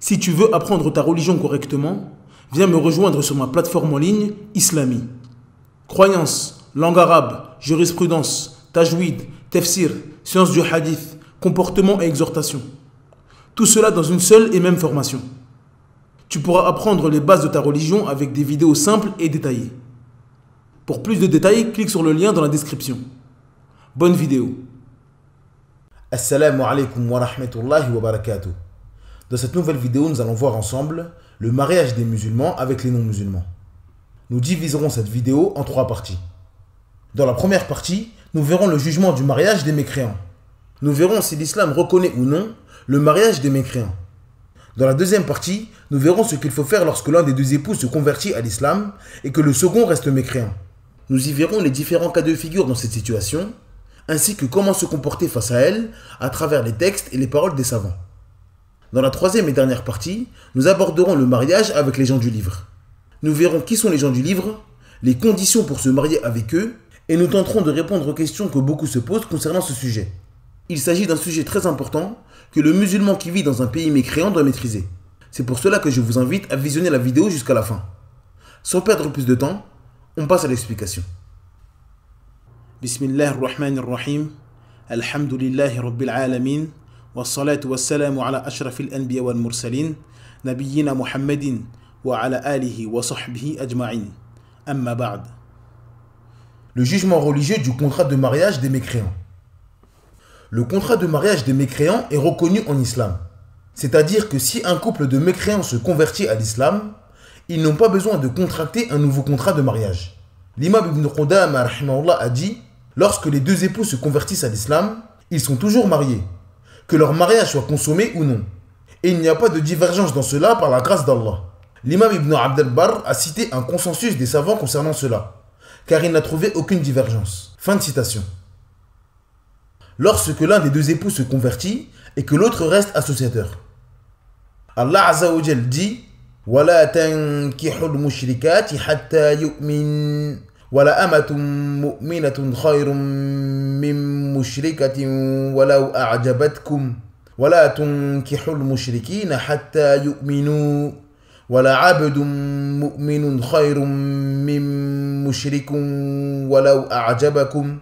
Si tu veux apprendre ta religion correctement, viens me rejoindre sur ma plateforme en ligne Islami. Croyances, langue arabe, jurisprudence, tajwid, tafsir, sciences du hadith, comportement et exhortation. Tout cela dans une seule et même formation. Tu pourras apprendre les bases de ta religion avec des vidéos simples et détaillées. Pour plus de détails, clique sur le lien dans la description. Bonne vidéo. Assalamu alaikum wa rahmatullahi wa barakatuh. Dans cette nouvelle vidéo, nous allons voir ensemble le mariage des musulmans avec les non-musulmans. Nous diviserons cette vidéo en 3 parties. Dans la première partie, nous verrons le jugement du mariage des mécréants. Nous verrons si l'islam reconnaît ou non le mariage des mécréants. Dans la deuxième partie, nous verrons ce qu'il faut faire lorsque l'un des deux époux se convertit à l'islam et que le second reste mécréant. Nous y verrons les différents cas de figure dans cette situation, ainsi que comment se comporter face à elle à travers les textes et les paroles des savants. Dans la troisième et dernière partie, nous aborderons le mariage avec les gens du livre. Nous verrons qui sont les gens du livre, les conditions pour se marier avec eux, et nous tenterons de répondre aux questions que beaucoup se posent concernant ce sujet. Il s'agit d'un sujet très important que le musulman qui vit dans un pays mécréant doit maîtriser. C'est pour cela que je vous invite à visionner la vidéo jusqu'à la fin. Sans perdre plus de temps, on passe à l'explication. Bismillahirrahmanirrahim. Alhamdulillahi rabbil alamin. Wassalatu wassalamu ala ashrafil anbiya wal mursalin. Nabiyyina Muhammadin wa ala alihi wa sahbihi ajma'in. Amma ba'd. Le jugement religieux du contrat de mariage des mécréants. Le contrat de mariage des mécréants est reconnu en islam. C'est-à-dire que si un couple de mécréants se convertit à l'islam, ils n'ont pas besoin de contracter un nouveau contrat de mariage. L'imam Ibn Qudama a dit, lorsque les deux époux se convertissent à l'islam, ils sont toujours mariés, que leur mariage soit consommé ou non. Et il n'y a pas de divergence dans cela par la grâce d'Allah. L'imam Ibn Abd al-Barr a cité un consensus des savants concernant cela, car il n'a trouvé aucune divergence. Fin de citation. Lorsque l'un des deux époux se convertit et que l'autre reste associateur. Allah Azza wa Jal dit وَلَا تَنْكِحُوا الْمُشْرِكَاتِ حَتَّى يُؤْمِنْ وَلَا أَمَةٌ مُؤْمِنَةٌ خَيْرٌ مِّن مُشْرِكَةٍ وَلَوْ أَعْجَبَتْكُمْ وَلَا تُنْكِحُوا الْمُشْرِكِينَ حَتَّى يُؤْمِنُوا وَلَا عَبْدٌ مُؤْمِنٌ خَيْرٌ مِّن مُشْرِكٍ وَلَوْ أَعْجَبَكُمْ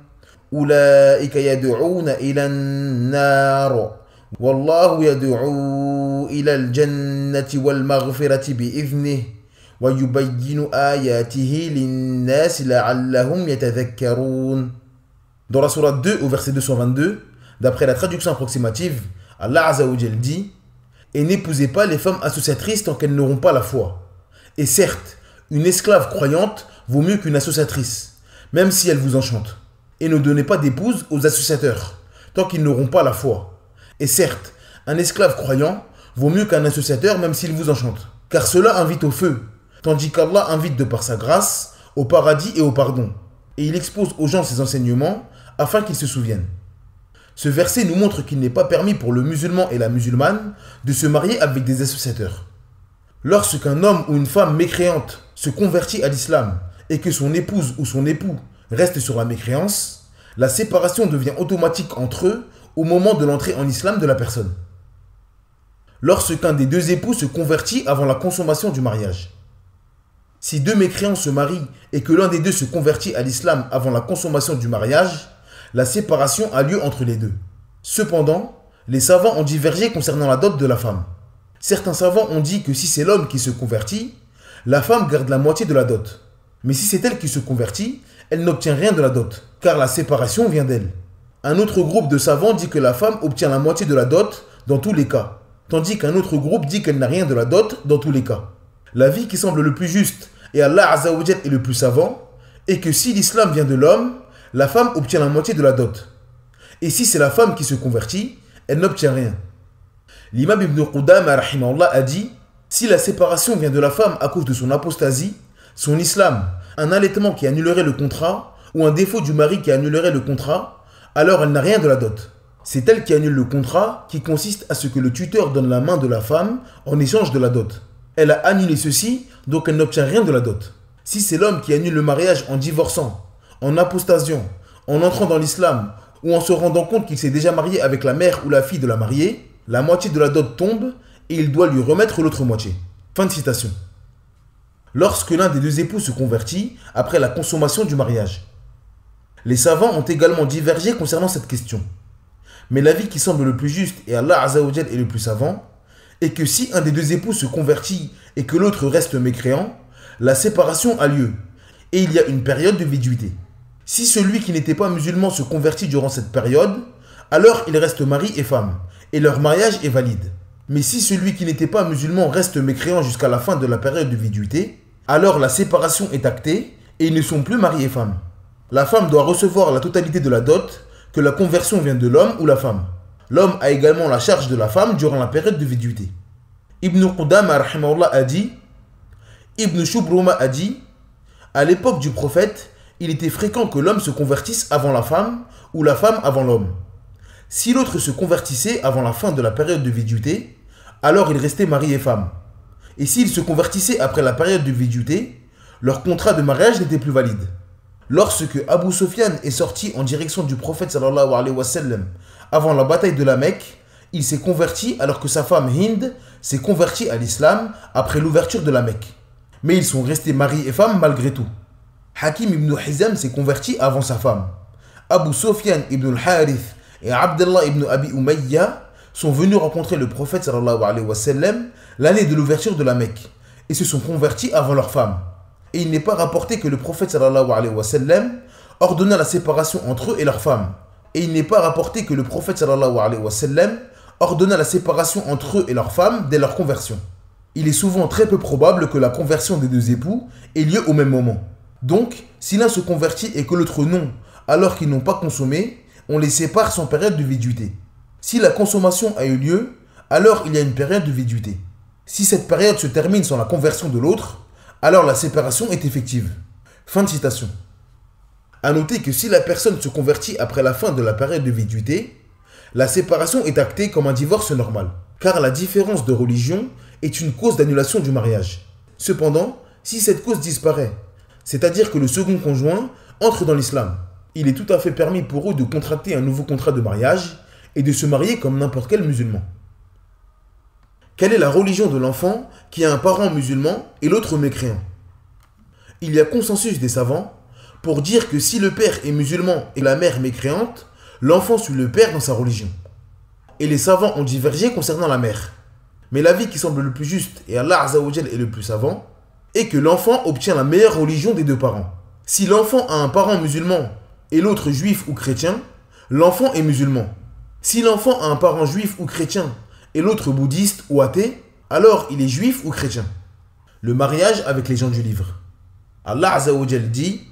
أولئك يدعون إلى النار والله يدعو إلى الجنة والمغفرة بإذنه ويبين آياته للناس لعلهم يتذكرون. Dans la sourate 2 au verset 222, d'après la traduction approximative, Allah Azza wa Jal dit « Et n'épousez pas les femmes associatrices tant qu'elles n'auront pas la foi. Et certes, une esclave croyante vaut mieux qu'une associatrice, même si elle vous enchante. Et ne donnez pas d'épouse aux associateurs, tant qu'ils n'auront pas la foi. Et certes, un esclave croyant vaut mieux qu'un associateur même s'il vous enchante. Car cela invite au feu, tandis qu'Allah invite de par sa grâce au paradis et au pardon. Et il expose aux gens ses enseignements afin qu'ils se souviennent. Ce verset nous montre qu'il n'est pas permis pour le musulman et la musulmane de se marier avec des associateurs. Lorsqu'un homme ou une femme mécréante se convertit à l'islam et que son épouse ou son époux reste sur la mécréance, la séparation devient automatique entre eux au moment de l'entrée en islam de la personne. Lorsqu'un des deux époux se convertit avant la consommation du mariage. Si deux mécréants se marient et que l'un des deux se convertit à l'islam avant la consommation du mariage, la séparation a lieu entre les deux. Cependant, les savants ont divergé concernant la dot de la femme. Certains savants ont dit que si c'est l'homme qui se convertit, la femme garde la moitié de la dot. Mais si c'est elle qui se convertit, elle n'obtient rien de la dot, car la séparation vient d'elle. Un autre groupe de savants dit que la femme obtient la moitié de la dot dans tous les cas, tandis qu'un autre groupe dit qu'elle n'a rien de la dot dans tous les cas. L'avis qui semble le plus juste, et Allah Azza wa Jal est le plus savant, est que si l'islam vient de l'homme, la femme obtient la moitié de la dot. Et si c'est la femme qui se convertit, elle n'obtient rien. L'imam Ibn Qudama a dit, si la séparation vient de la femme à cause de son apostasie, son islam, un allaitement qui annulerait le contrat, ou un défaut du mari qui annulerait le contrat, alors elle n'a rien de la dot. C'est elle qui annule le contrat, qui consiste à ce que le tuteur donne la main de la femme en échange de la dot. Elle a annulé ceci, donc elle n'obtient rien de la dot. Si c'est l'homme qui annule le mariage en divorçant, en apostasiant, en entrant dans l'islam, ou en se rendant compte qu'il s'est déjà marié avec la mère ou la fille de la mariée, la moitié de la dot tombe et il doit lui remettre l'autre moitié. Fin de citation. Lorsque l'un des deux époux se convertit après la consommation du mariage. Les savants ont également divergé concernant cette question. Mais l'avis qui semble le plus juste, et Allah Azza wa Jal est le plus savant, est que si un des deux époux se convertit et que l'autre reste mécréant, la séparation a lieu, et il y a une période de viduité. Si celui qui n'était pas musulman se convertit durant cette période, alors ils restent mari et femme, et leur mariage est valide. Mais si celui qui n'était pas musulman reste mécréant jusqu'à la fin de la période de viduité, alors la séparation est actée, et ils ne sont plus mari et femme. La femme doit recevoir la totalité de la dot, que la conversion vient de l'homme ou la femme. L'homme a également la charge de la femme durant la période de viduité. Ibn Qudama rahimahullah a dit, Ibn Shubruma a dit, à l'époque du prophète, il était fréquent que l'homme se convertisse avant la femme ou la femme avant l'homme. Si l'autre se convertissait avant la fin de la période de viduité, alors ils restaient mari et femme. Et s'ils se convertissaient après la période de viduité, leur contrat de mariage n'était plus valide. Lorsque Abu Sufyan est sorti en direction du prophète sallallahu alayhi wa sallam avant la bataille de la Mecque, il s'est converti alors que sa femme Hind s'est convertie à l'islam après l'ouverture de la Mecque. Mais ils sont restés mari et femme malgré tout. Hakim ibn Hizam s'est converti avant sa femme. Abu Sufyan ibn al-Harith et Abdullah ibn Abi Umayya sont venus rencontrer le prophète sallallahu alayhi wa sallam l'année de l'ouverture de la Mecque et se sont convertis avant leur femme. Et il n'est pas rapporté que le prophète sallallahu alayhi wa sallam ordonna la séparation entre eux et leurs femmes. Et il n'est pas rapporté que le prophète sallallahu alayhi wa sallam ordonna la séparation entre eux et leurs femmes dès leur conversion. Il est souvent très peu probable que la conversion des deux époux ait lieu au même moment. Donc, si l'un se convertit et que l'autre non, alors qu'ils n'ont pas consommé, on les sépare sans période de viduité. Si la consommation a eu lieu, alors il y a une période de viduité. Si cette période se termine sans la conversion de l'autre, alors la séparation est effective. Fin de citation. A noter que si la personne se convertit après la fin de la période de viduité, la séparation est actée comme un divorce normal, car la différence de religion est une cause d'annulation du mariage. Cependant, si cette cause disparaît, c'est-à-dire que le second conjoint entre dans l'islam, il est tout à fait permis pour eux de contracter un nouveau contrat de mariage et de se marier comme n'importe quel musulman. Quelle est la religion de l'enfant qui a un parent musulman et l'autre mécréant? Il y a consensus des savants pour dire que si le père est musulman et la mère mécréante, l'enfant suit le père dans sa religion. Et les savants ont divergé concernant la mère. Mais l'avis qui semble le plus juste, et Allah Azza wa Jal est le plus savant, est que l'enfant obtient la meilleure religion des deux parents. Si l'enfant a un parent musulman et l'autre juif ou chrétien, l'enfant est musulman. Si l'enfant a un parent juif ou chrétien et l'autre bouddhiste ou athée, alors il est juif ou chrétien. Le mariage avec les gens du livre. Allah Azza wa Jal dit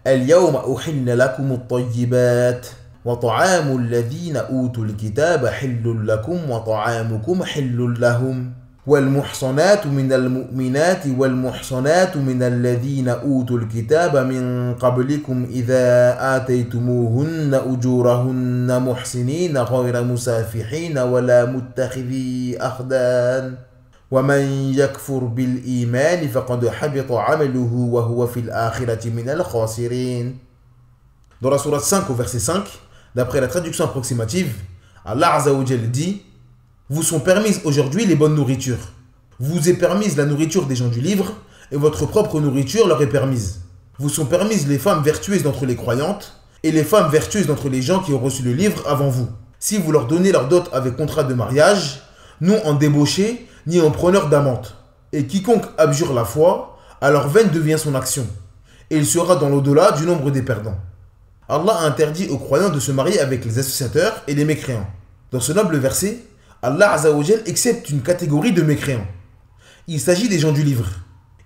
Al-yawma uhilla lakum at-tayyibat wa ta'amu alladhina utul kitaba hillun lakum wa ta'amukum hillun lahum والمحصنات من المؤمنات والمحصنات من الذين أوتوا الكتاب من قبلكم إذا آتيتموهن أجورهن محسنين غير مسافحين ولا متخذي أخدان ومن يكفر بالإيمان فقد حبط عمله وهو في الآخرة من الخاسرين. Dans la sourate 5 au verset 5, d'après la traduction approximative, Allah Azza wa Jal dit: vous sont permises aujourd'hui les bonnes nourritures. Vous est permise la nourriture des gens du livre, et votre propre nourriture leur est permise. Vous sont permises les femmes vertueuses d'entre les croyantes, et les femmes vertueuses d'entre les gens qui ont reçu le livre avant vous. Si vous leur donnez leur dot avec contrat de mariage, non en débauché, ni en preneur d'amante. Et quiconque abjure la foi, alors vaine devient son action, et il sera dans l'au-delà du nombre des perdants. Allah a interdit aux croyants de se marier avec les associateurs et les mécréants. Dans ce noble verset, Allah Azza wa Jal accepte une catégorie de mécréants. Il s'agit des gens du livre.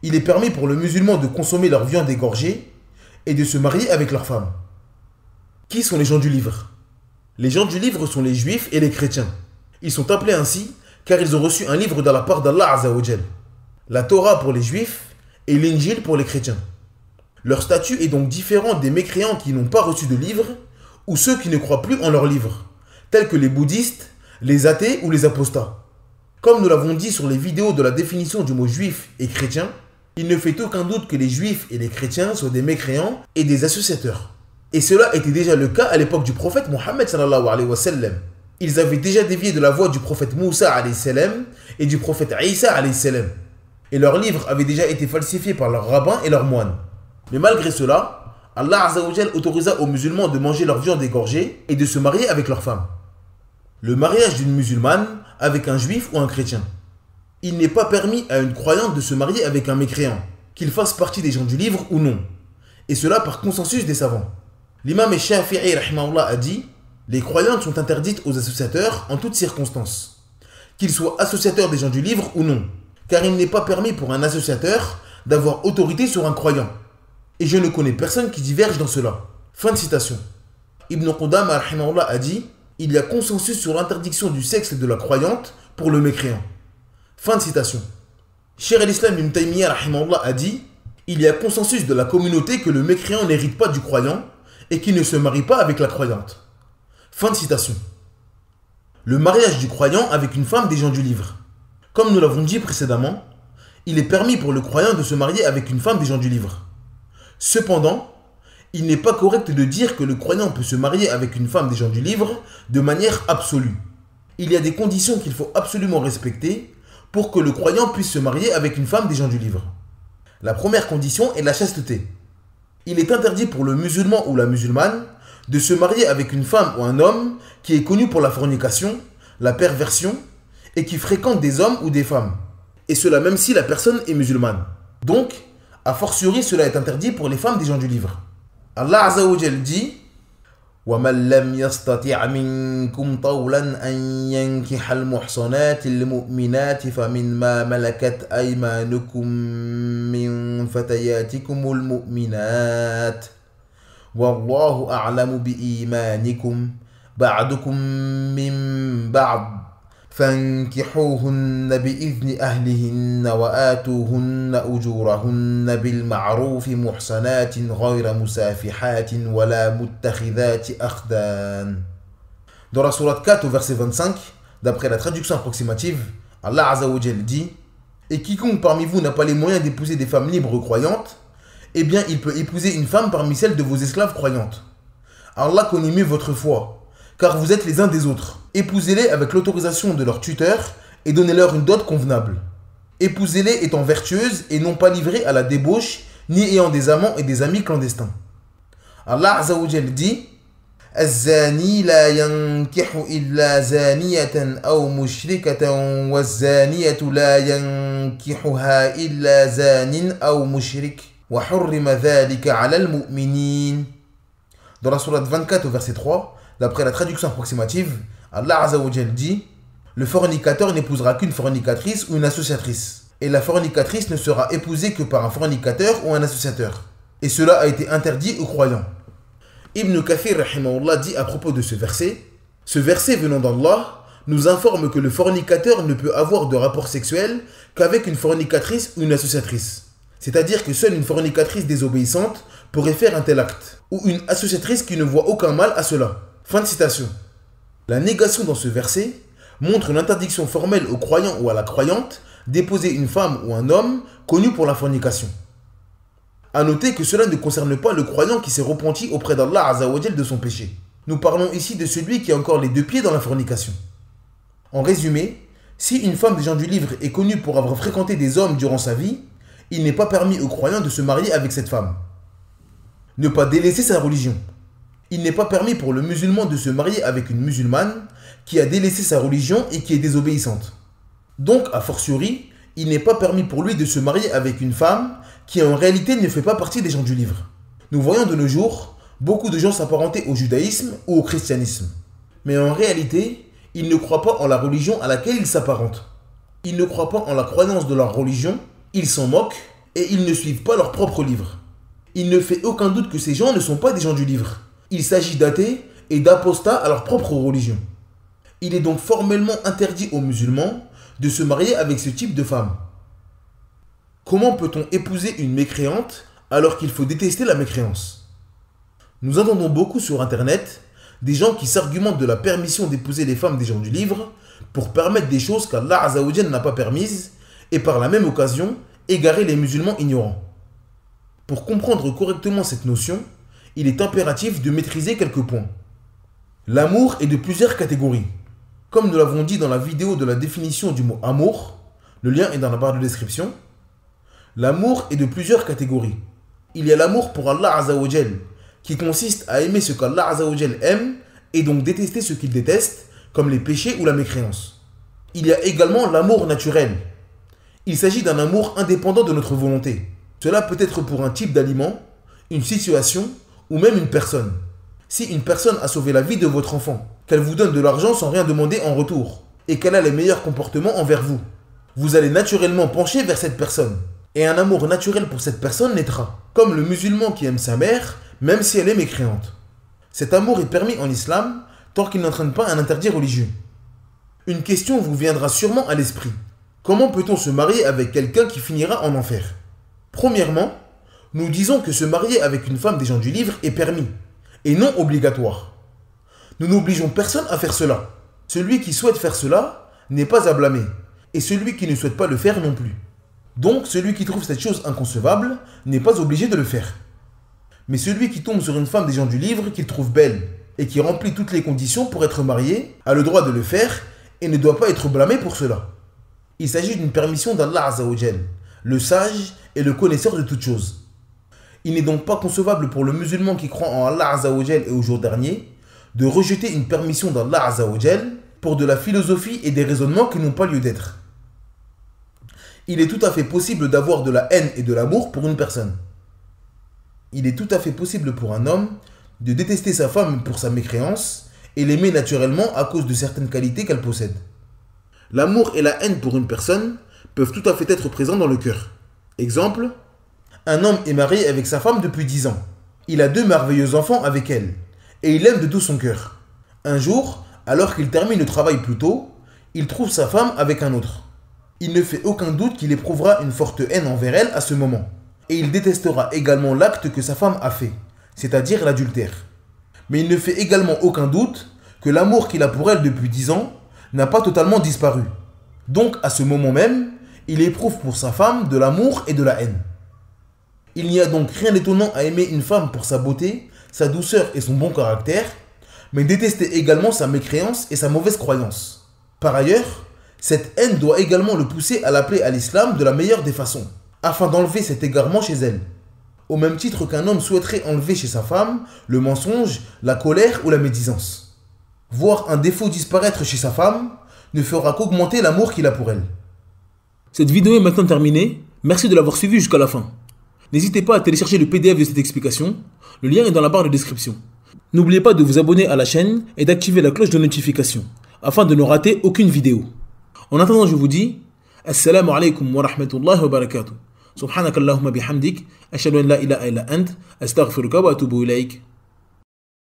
Il est permis pour le musulman de consommer leur viande égorgée et de se marier avec leurs femmes. Qui sont les gens du livre? Les gens du livre sont les juifs et les chrétiens. Ils sont appelés ainsi car ils ont reçu un livre de la part d'Allah Azza wa Jal. La Torah pour les juifs et l'Injil pour les chrétiens. Leur statut est donc différent des mécréants qui n'ont pas reçu de livre ou ceux qui ne croient plus en leur livre, tels que les bouddhistes, les athées ou les apostats. Comme nous l'avons dit sur les vidéos de la définition du mot juif et chrétien, il ne fait aucun doute que les juifs et les chrétiens soient des mécréants et des associateurs. Et cela était déjà le cas à l'époque du prophète Mohammed sallallahu alayhi wa sallam. Ils avaient déjà dévié de la voie du prophète Moussa alayhi salam et du prophète Isa alayhi salam. Et leurs livres avaient déjà été falsifiés par leurs rabbins et leurs moines. Mais malgré cela, Allah Azza wa Jal autorisa aux musulmans de manger leur viande égorgée et de se marier avec leurs femmes. Le mariage d'une musulmane avec un juif ou un chrétien. Il n'est pas permis à une croyante de se marier avec un mécréant, qu'il fasse partie des gens du livre ou non. Et cela par consensus des savants. L'imam Shafi'i rahimahullah a dit: les croyantes sont interdites aux associateurs en toutes circonstances, qu'ils soient associateurs des gens du livre ou non, car il n'est pas permis pour un associateur d'avoir autorité sur un croyant. Et je ne connais personne qui diverge dans cela. Fin de citation. Ibn Qudama rahimahullah a dit: il y a consensus sur l'interdiction du sexe de la croyante pour le mécréant. Fin de citation. Cheikh al-Islam ibn Taymiyyah rahimahullah a dit: il y a consensus de la communauté que le mécréant n'hérite pas du croyant et qu'il ne se marie pas avec la croyante. Fin de citation. Le mariage du croyant avec une femme des gens du livre. Comme nous l'avons dit précédemment, il est permis pour le croyant de se marier avec une femme des gens du livre. Cependant, il n'est pas correct de dire que le croyant peut se marier avec une femme des gens du livre de manière absolue. Il y a des conditions qu'il faut absolument respecter pour que le croyant puisse se marier avec une femme des gens du livre. La première condition est la chasteté. Il est interdit pour le musulman ou la musulmane de se marier avec une femme ou un homme qui est connu pour la fornication, la perversion et qui fréquente des hommes ou des femmes. Et cela même si la personne est musulmane. Donc, a fortiori, cela est interdit pour les femmes des gens du livre. Allah Azza wa Jal dit: وَمَنْ لَمْ يَسْتَطِعْ مِنْكُمْ طَوْلًا أَنْ يَنْكِحَ الْمُحْصَنَاتِ الْمُؤْمِنَاتِ فَمِنْمَا مَلَكَتْ أَيْمَانُكُمْ مِنْ فَتَيَاتِكُمُ الْمُؤْمِنَاتِ وَاللَّهُ أَعْلَمُ بِإِيمَانِكُمْ بَعْضُكُمْ مِنْ بَعْضٍ فانكحوهن بإذن أهلهن وآتوهن أجورهن بالمعروف محصنات غير مسافحات ولا متخذات أخدان. Dans la sourate 4 au verset 25, d'après la traduction approximative, Allah Azza wa Jal dit: et quiconque parmi vous n'a pas les moyens d'épouser des femmes libres croyantes, eh bien il peut épouser une femme parmi celles de vos esclaves croyantes. Allah connaît mieux votre foi, car vous êtes les uns des autres. Épousez-les avec l'autorisation de leur tuteur et donnez-leur une dot convenable. Épousez-les étant vertueuses et non pas livrées à la débauche, ni ayant des amants et des amis clandestins. Allah Azza wa Jal dit: الزاني لا ينكح إلا زانية أو مشركة والزانية لا ينكحها إلا زان أو مشرك وحرم ذلك على المؤمنين. Dans la sourate 24 au verset 3, d'après la traduction approximative, Allah Azza wa Jal dit: le fornicateur n'épousera qu'une fornicatrice ou une associatrice. Et la fornicatrice ne sera épousée que par un fornicateur ou un associateur. Et cela a été interdit aux croyants. Ibn Kathir rahimahullah dit à propos de ce verset venant d'Allah nous informe que le fornicateur ne peut avoir de rapport sexuel qu'avec une fornicatrice ou une associatrice. C'est-à-dire que seule une fornicatrice désobéissante pourrait faire un tel acte, ou une associatrice qui ne voit aucun mal à cela. Fin de citation. La négation dans ce verset montre l'interdiction formelle aux croyants ou à la croyante d'épouser une femme ou un homme connu pour la fornication. A noter que cela ne concerne pas le croyant qui s'est repenti auprès d'Allah Azza wa Jal de son péché. Nous parlons ici de celui qui a encore les deux pieds dans la fornication. En résumé, si une femme des gens du livre est connue pour avoir fréquenté des hommes durant sa vie, il n'est pas permis aux croyants de se marier avec cette femme. Ne pas délaisser sa religion. Il n'est pas permis pour le musulman de se marier avec une musulmane qui a délaissé sa religion et qui est désobéissante. Donc, a fortiori, il n'est pas permis pour lui de se marier avec une femme qui en réalité ne fait pas partie des gens du livre. Nous voyons de nos jours beaucoup de gens s'apparenter au judaïsme ou au christianisme. Mais en réalité, ils ne croient pas en la religion à laquelle ils s'apparentent. Ils ne croient pas en la croyance de leur religion, ils s'en moquent et ils ne suivent pas leur propre livre. Il ne fait aucun doute que ces gens ne sont pas des gens du livre. Il s'agit d'athées et d'apostats à leur propre religion. Il est donc formellement interdit aux musulmans de se marier avec ce type de femme. Comment peut-on épouser une mécréante alors qu'il faut détester la mécréance? Nous entendons beaucoup sur internet des gens qui s'argumentent de la permission d'épouser les femmes des gens du livre pour permettre des choses qu'Allah Azza wa Jal n'a pas permises et par la même occasion égarer les musulmans ignorants. Pour comprendre correctement cette notion, il est impératif de maîtriser quelques points. L'amour est de plusieurs catégories. Comme nous l'avons dit dans la vidéo de la définition du mot amour, le lien est dans la barre de description, l'amour est de plusieurs catégories. Il y a l'amour pour Allah Azzawajal, qui consiste à aimer ce qu'Allah Azzawajal aime et donc détester ce qu'il déteste, comme les péchés ou la mécréance. Il y a également l'amour naturel. Il s'agit d'un amour indépendant de notre volonté. Cela peut être pour un type d'aliment, une situation ou même une personne. Si une personne a sauvé la vie de votre enfant, qu'elle vous donne de l'argent sans rien demander en retour, et qu'elle a les meilleurs comportements envers vous, vous allez naturellement pencher vers cette personne. Et un amour naturel pour cette personne naîtra, comme le musulman qui aime sa mère, même si elle est mécréante. Cet amour est permis en islam tant qu'il n'entraîne pas un interdit religieux. Une question vous viendra sûrement à l'esprit. Comment peut-on se marier avec quelqu'un qui finira en enfer? Premièrement, nous disons que se marier avec une femme des gens du livre est permis, et non obligatoire. Nous n'obligeons personne à faire cela. Celui qui souhaite faire cela n'est pas à blâmer, et celui qui ne souhaite pas le faire non plus. Donc, celui qui trouve cette chose inconcevable n'est pas obligé de le faire. Mais celui qui tombe sur une femme des gens du livre qu'il trouve belle, et qui remplit toutes les conditions pour être marié, a le droit de le faire, et ne doit pas être blâmé pour cela. Il s'agit d'une permission d'Allah Azzawajal, le sage et le connaisseur de toutes choses. Il n'est donc pas concevable pour le musulman qui croit en Allah Azzawajal et au jour dernier de rejeter une permission d'Allah Azzawajal pour de la philosophie et des raisonnements qui n'ont pas lieu d'être. Il est tout à fait possible d'avoir de la haine et de l'amour pour une personne. Il est tout à fait possible pour un homme de détester sa femme pour sa mécréance et l'aimer naturellement à cause de certaines qualités qu'elle possède. L'amour et la haine pour une personne peuvent tout à fait être présents dans le cœur. Exemple, un homme est marié avec sa femme depuis 10 ans. Il a 2 merveilleux enfants avec elle, et il aime de tout son cœur. Un jour, alors qu'il termine le travail plus tôt, il trouve sa femme avec un autre. Il ne fait aucun doute qu'il éprouvera une forte haine envers elle à ce moment, et il détestera également l'acte que sa femme a fait, c'est-à-dire l'adultère. Mais il ne fait également aucun doute que l'amour qu'il a pour elle depuis 10 ans n'a pas totalement disparu. Donc à ce moment même, il éprouve pour sa femme de l'amour et de la haine. Il n'y a donc rien d'étonnant à aimer une femme pour sa beauté, sa douceur et son bon caractère, mais détester également sa mécréance et sa mauvaise croyance. Par ailleurs, cette haine doit également le pousser à l'appeler à l'islam de la meilleure des façons, afin d'enlever cet égarement chez elle. Au même titre qu'un homme souhaiterait enlever chez sa femme le mensonge, la colère ou la médisance. Voir un défaut disparaître chez sa femme ne fera qu'augmenter l'amour qu'il a pour elle. Cette vidéo est maintenant terminée. Merci de l'avoir suivi jusqu'à la fin. N'hésitez pas à télécharger le PDF de cette explication. Le lien est dans la barre de description. N'oubliez pas de vous abonner à la chaîne et d'activer la cloche de notification afin de ne rater aucune vidéo. En attendant, je vous dis Assalamu alaikum wa rahmatullahi wa barakatuh. Subhanakallahumma bihamdik. Ashhadu an la ilaha illa ant. Astaghfiruka wa atubu ilaik.